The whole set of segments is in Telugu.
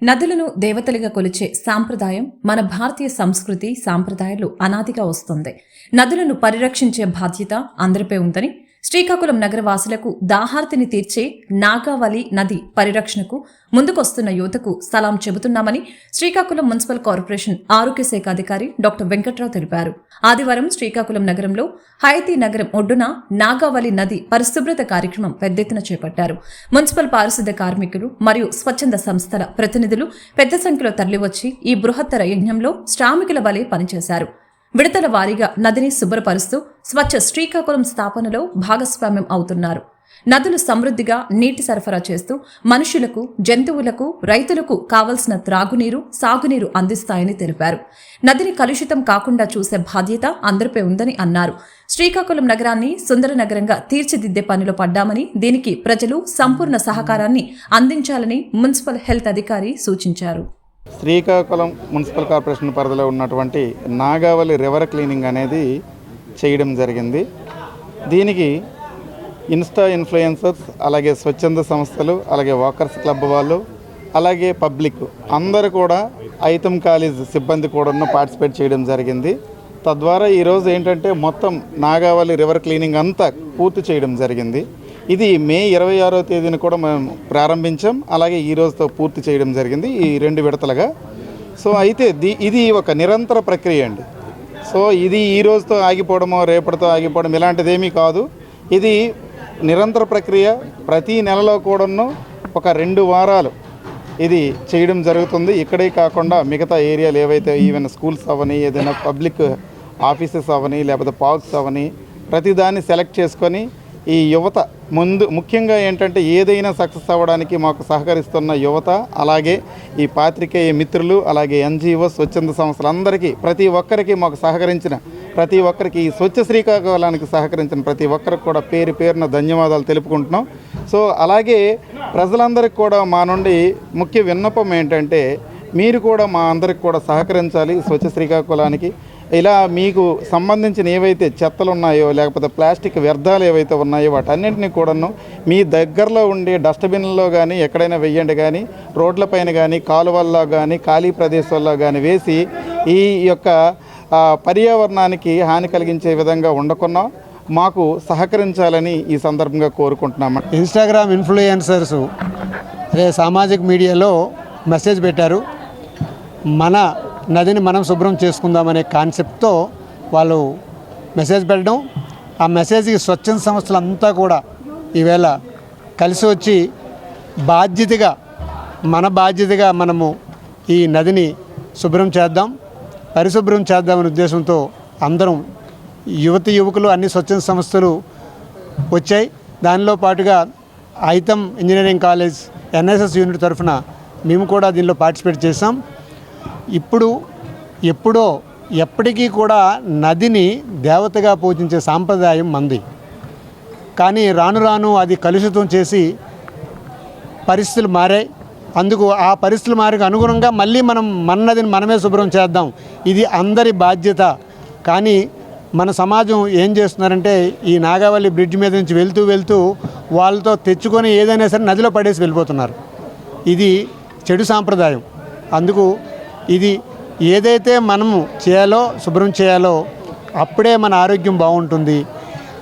నదులను దేవతలుగా కొలిచే సాంప్రదాయం మన భారతీయ సంస్కృతి సాంప్రదాయాలు అనాదిగా వస్తుంది. నదులను పరిరక్షించే బాధ్యత అందరిపై ఉందని శ్రీకాకుళం నగరవాసులకు దాహార్తిని తీర్చే నాగావళి నది పరిరక్షణకు ముందుకొస్తున్న యువతకు సలాం చెబుతున్నామని శ్రీకాకుళం మున్సిపల్ కార్పొరేషన్ ఆరోగ్య శాఖ అధికారి డాక్టర్ వెంకట్రావు తెలిపారు. ఆదివారం శ్రీకాకుళం నగరంలో హయతీ నగరం ఒడ్డున నాగావళి నది పరిశుభ్రత కార్యక్రమం పెద్దెత్తున చేపట్టారు. మున్సిపల్ పారిశుద్ధ్య కార్మికులు మరియు స్వచ్ఛంద సంస్థల ప్రతినిధులు పెద్ద సంఖ్యలో తరలివచ్చి ఈ బృహత్తర యజ్ఞంలో శ్రామికుల వలె పనిచేశారు. విడతల వారీగా నదిని శుభ్రపరుస్తూ స్వచ్ఛ శ్రీకాకుళం స్థాపనలో భాగస్వామ్యం అవుతున్నారు. నదులు సమృద్ధిగా నీటి సరఫరా చేస్తూ మనుషులకు, జంతువులకు, రైతులకు కావలసిన త్రాగునీరు, సాగునీరు అందిస్తాయని తెలిపారు. నదిని కలుషితం కాకుండా చూసే బాధ్యత అందరిపై ఉందని అన్నారు. శ్రీకాకుళం నగరాన్ని సుందర నగరంగా తీర్చిదిద్దే పనిలో పడ్డామని, దీనికి ప్రజలు సంపూర్ణ సహకారాన్ని అందించాలని మున్సిపల్ హెల్త్ అధికారి సూచించారు. శ్రీకాకుళం మున్సిపల్ కార్పొరేషన్ పరిధిలో ఉన్నటువంటి నాగావళి రివర్ క్లీనింగ్ అనేది చేయడం జరిగింది. దీనికి ఇన్స్టా ఇన్ఫ్లుయెన్సర్స్, అలాగే స్వచ్ఛంద సంస్థలు, అలాగే వాకర్స్ క్లబ్ వాళ్ళు, అలాగే పబ్లిక్ అందరూ కూడా ఐతం కాలేజ్ సిబ్బంది కూడా పార్టిసిపేట్ చేయడం జరిగింది. తద్వారా ఈరోజు ఏంటంటే మొత్తం నాగావళి రివర్ క్లీనింగ్ అంతా పూర్తి చేయడం జరిగింది. ఇది మే 26వ తేదీన కూడా మేము ప్రారంభించాం. అలాగే ఈ రోజుతో పూర్తి చేయడం జరిగింది, ఈ 2 విడతలుగా. సో అయితే ఇది ఒక నిరంతర ప్రక్రియ అండి. సో ఇది ఈ రోజుతో ఆగిపోవడమో రేపటితో ఆగిపోవడం ఇలాంటిదేమీ కాదు. ఇది నిరంతర ప్రక్రియ. ప్రతి నెలలో కూడాను ఒక 2 వారాలు ఇది చేయడం జరుగుతుంది. ఇక్కడే కాకుండా మిగతా ఏరియాలు ఏవైతే ఈవెన్ స్కూల్స్ అవని, ఏదైనా పబ్లిక్ ఆఫీసెస్ అవని, లేకపోతే పార్క్స్ అవని, ప్రతిదాన్ని సెలెక్ట్ చేసుకొని ఈ యువత ముఖ్యంగా ఏంటంటే ఏదైనా సక్సెస్ అవ్వడానికి మాకు సహకరిస్తున్న యువత, అలాగే ఈ పాత్రికేయ మిత్రులు, అలాగే ఎన్జిఓ, స్వచ్ఛంద సంస్థలందరికీ, ప్రతి ఒక్కరికి మాకు సహకరించిన ప్రతి ఒక్కరికి, ఈ స్వచ్ఛ శ్రీకాకుళానికి సహకరించిన ప్రతి ఒక్కరికి కూడా పేరు పేరున ధన్యవాదాలు తెలుపుకుంటున్నాం. సో అలాగే ప్రజలందరికీ కూడా మా నుండి ముఖ్య విన్నపం ఏంటంటే మీరు కూడా మా అందరికి కూడా సహకరించాలి. స్వచ్ఛ శ్రీకాకుళానికి ఇలా మీకు సంబంధించిన ఏవైతే చెత్తలు ఉన్నాయో, లేకపోతే ప్లాస్టిక్ వ్యర్థాలు ఏవైతే ఉన్నాయో వాటన్నింటినీ కూడాను మీ దగ్గరలో ఉండే డస్ట్బిన్లో కానీ ఎక్కడైనా వెయ్యండి, కానీ రోడ్లపైన కానీ కాలువల్లో కానీ ఖాళీ ప్రదేశాల్లో కానీ వేసి ఈ యొక్క పర్యావరణానికి హాని కలిగించే విధంగా ఉండకుండా మాకు సహకరించాలని ఈ సందర్భంగా కోరుకుంటున్నాము. ఇన్స్టాగ్రామ్ ఇన్ఫ్లుయెన్సర్స్ సామాజిక మీడియాలో మెసేజ్ పెట్టారు. మన నదిని మనం శుభ్రం చేసుకుందామనే కాన్సెప్ట్తో వాళ్ళు మెసేజ్ పెట్టడం, ఆ మెసేజ్కి స్వచ్ఛంద సంస్థలంతా కూడా ఈవేళ కలిసి వచ్చి మన బాధ్యతగా మనము ఈ నదిని శుభ్రం చేద్దాం, పరిశుభ్రం చేద్దామనే ఉద్దేశంతో అందరం యువకులు అన్ని స్వచ్ఛంద సంస్థలు వచ్చాయి. దానిలో పాటుగా ఐతం ఇంజనీరింగ్ కాలేజ్ ఎన్ఎస్ఎస్ యూనిట్ తరఫున మేము కూడా దీనిలో పార్టిసిపేట్ చేసాం. ఎప్పటికీ కూడా నదిని దేవతగా పూజించే సాంప్రదాయం మంది. కానీ రాను రాను అది కలుషితం చేసి పరిస్థితులు మారాయి. అందుకు ఆ పరిస్థితులు మారికి అనుగుణంగా మళ్ళీ మన నదిని మనమే శుభ్రం చేద్దాం, ఇది అందరి బాధ్యత. కానీ మన సమాజం ఏం చేస్తున్నారంటే ఈ నాగావళి బ్రిడ్జ్ మీద నుంచి వెళ్తూ వాళ్ళతో తెచ్చుకొని ఏదైనా సరే నదిలో పడేసి వెళ్ళిపోతున్నారు. ఇది చెడు సాంప్రదాయం. అందుకు ఇది ఏదైతే మనము చేయాలో, శుభ్రం చేయాలో అప్పుడే మన ఆరోగ్యం బాగుంటుంది.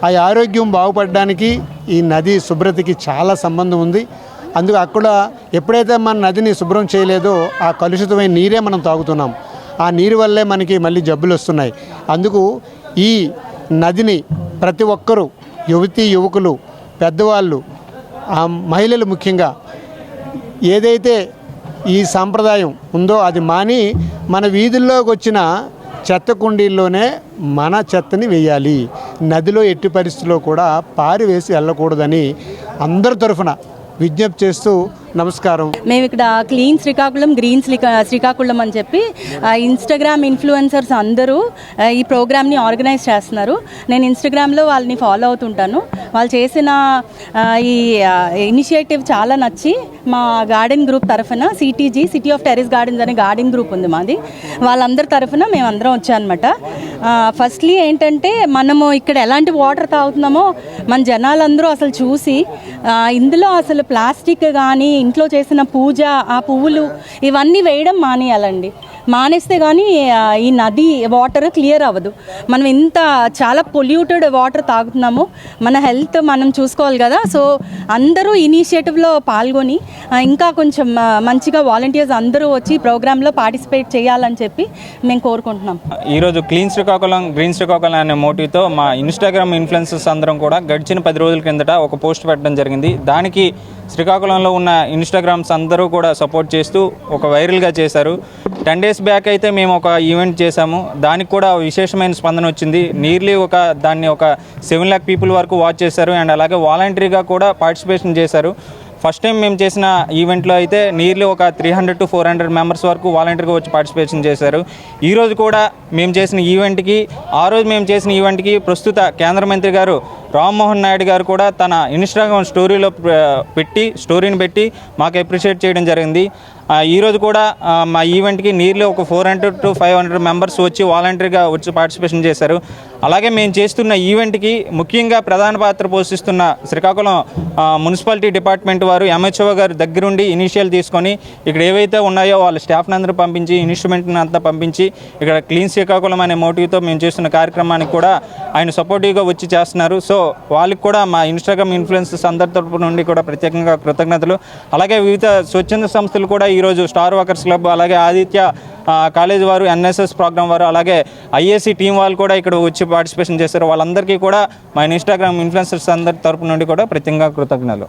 ఆ ఆరోగ్యం బాగుపడడానికి ఈ నది శుభ్రతకి చాలా సంబంధం ఉంది. అందుకు అక్కడ ఎప్పుడైతే మన నదిని శుభ్రం చేయలేదో ఆ కలుషితమైన నీరే మనం తాగుతున్నాం. ఆ నీరు వల్లే మనకి మళ్ళీ జబ్బులు వస్తున్నాయి. అందుకు ఈ నదిని ప్రతి ఒక్కరూ, యువకులు, పెద్దవాళ్ళు, మహిళలు ముఖ్యంగా ఏదైతే ఈ సాంప్రదాయం ఉందో అది మాని మన వీధుల్లోకి వచ్చిన చెత్త కుండీల్లోనే మన చెత్తని వేయాలి. నదిలో ఎట్టి పరిస్థితుల్లో కూడా పారివేసి వెళ్ళకూడదని అందరి తరఫున విజ్ఞప్తి చేస్తూ నమస్కారం. మేము ఇక్కడ క్లీన్ శ్రీకాకుళం, గ్రీన్ శ్రీకాకుళం అని చెప్పి ఇన్స్టాగ్రామ్ ఇన్ఫ్లుయెన్సర్స్ అందరూ ఈ ప్రోగ్రామ్ని ఆర్గనైజ్ చేస్తున్నారు. నేను ఇన్స్టాగ్రామ్లో వాళ్ళని ఫాలో అవుతుంటాను. వాళ్ళు చేసిన ఈ ఇనిషియేటివ్ చాలా నచ్చి మా గార్డెన్ గ్రూప్ తరఫున సిటీ ఆఫ్ టెర్రస్ గార్డెన్స్ అనే గార్డెన్ గ్రూప్ ఉంది మాది. వాళ్ళందరి తరఫున మేమందరం వచ్చామన్నమాట. ఫస్ట్లీ ఏంటంటే మనము ఇక్కడ ఎలాంటి వాటర్ తాగుతున్నామో మన జనాలందరూ అసలు చూసి ఇందులో అసలు ప్లాస్టిక్ కానీ ఇంట్లో చేసిన పూజ, ఆ పువ్వులు ఇవన్నీ వేయడం మానేయాలండి. మానేస్తే కానీ ఈ నది వాటర్ క్లియర్ అవ్వదు. మనం ఇంత చాలా పొల్యూటెడ్ వాటర్ తాగుతున్నాము, మన హెల్త్ మనం చూసుకోవాలి కదా. సో అందరూ ఇనిషియేటివ్లో పాల్గొని ఇంకా కొంచెం మంచిగా వాలంటీర్స్ అందరూ వచ్చి ప్రోగ్రాంలో పార్టిసిపేట్ చేయాలని చెప్పి మేము కోరుకుంటున్నాం. ఈరోజు క్లీన్ శ్రీకాకుళం గ్రీన్ శ్రీకాకుళం అనే మోటివ్తో మా ఇన్స్టాగ్రామ్ ఇన్ఫ్లుయెన్సర్స్ అందరం కూడా గడిచిన 10 రోజుల కిందట ఒక పోస్ట్ పెట్టడం జరిగింది. దానికి శ్రీకాకుళంలో ఉన్న ఇన్స్టాగ్రామ్స్ అందరూ కూడా సపోర్ట్ చేస్తూ ఒక వైరల్గా చేశారు. 10 days బ్యాక్ అయితే మేము ఒక ఈవెంట్ చేశాము, దానికి కూడా విశేషమైన స్పందన వచ్చింది. నియర్లీ దాన్ని ఒక 7 lakh పీపుల్ వరకు వాచ్ చేశారు అండ్ అలాగే వాలంటరీగా కూడా పార్టిసిపేషన్ చేశారు. ఫస్ట్ టైం మేము చేసిన ఈవెంట్లో అయితే నియర్లీ ఒక 300 to 400 మెంబర్స్ వరకు వాలంటరీగా వచ్చి పార్టిసిపేషన్ చేశారు. ఈరోజు కూడా మేము చేసిన ఈవెంట్కి, ఆ రోజు మేము చేసిన ఈవెంట్కి ప్రస్తుత కేంద్ర మంత్రి గారు రామ్మోహన్ నాయుడు గారు కూడా తన ఇన్స్టాగ్రామ్ స్టోరీని పెట్టి మాకు అప్రిషియేట్ చేయడం జరిగింది. ఈరోజు కూడా మా ఈవెంట్కి నియర్లీ ఒక 400 to 500 మెంబర్స్ వచ్చి వాలంటరీగా వచ్చి పార్టిసిపేషన్ చేశారు. అలాగే మేము చేస్తున్న ఈవెంట్కి ముఖ్యంగా ప్రధాన పాత్ర పోషిస్తున్న శ్రీకాకుళం మున్సిపాలిటీ డిపార్ట్మెంట్ వారు ఎంహెచ్ఓ గారు దగ్గరుండి ఇనిషియల్ తీసుకొని ఇక్కడ ఏవైతే ఉన్నాయో వాళ్ళ స్టాఫ్ని అందరూ పంపించి, ఇన్స్ట్రుమెంట్ని అంతా పంపించి ఇక్కడ క్లీన్ శ్రీకాకుళం అనే మోటివ్తో మేము చేస్తున్న కార్యక్రమానికి కూడా ఆయన సపోర్టివ్గా వచ్చి చేస్తున్నారు. సో వాళ్ళకి కూడా మా ఇన్స్టాగ్రామ్ ఇన్ఫ్లుయెన్సర్స్ అందరి తరపు నుండి కూడా ప్రత్యేకంగా కృతజ్ఞతలు. అలాగే వివిధ స్వచ్ఛంద సంస్థలు కూడా ఈరోజు స్టార్ వర్కర్స్ క్లబ్, అలాగే ఆదిత్య కాలేజ్ వారు, ఎన్ఎస్ఎస్ ప్రోగ్రామ్ వారు, అలాగే ఐఏసీ టీం వాళ్ళు కూడా ఇక్కడ వచ్చి పార్టిసిపేషన్ చేశారు. వాళ్ళందరికీ కూడా మా ఇన్స్టాగ్రామ్ ఇన్ఫ్లుయెన్సర్స్ అందరి తరపు నుండి కూడా ప్రత్యేకంగా కృతజ్ఞతలు.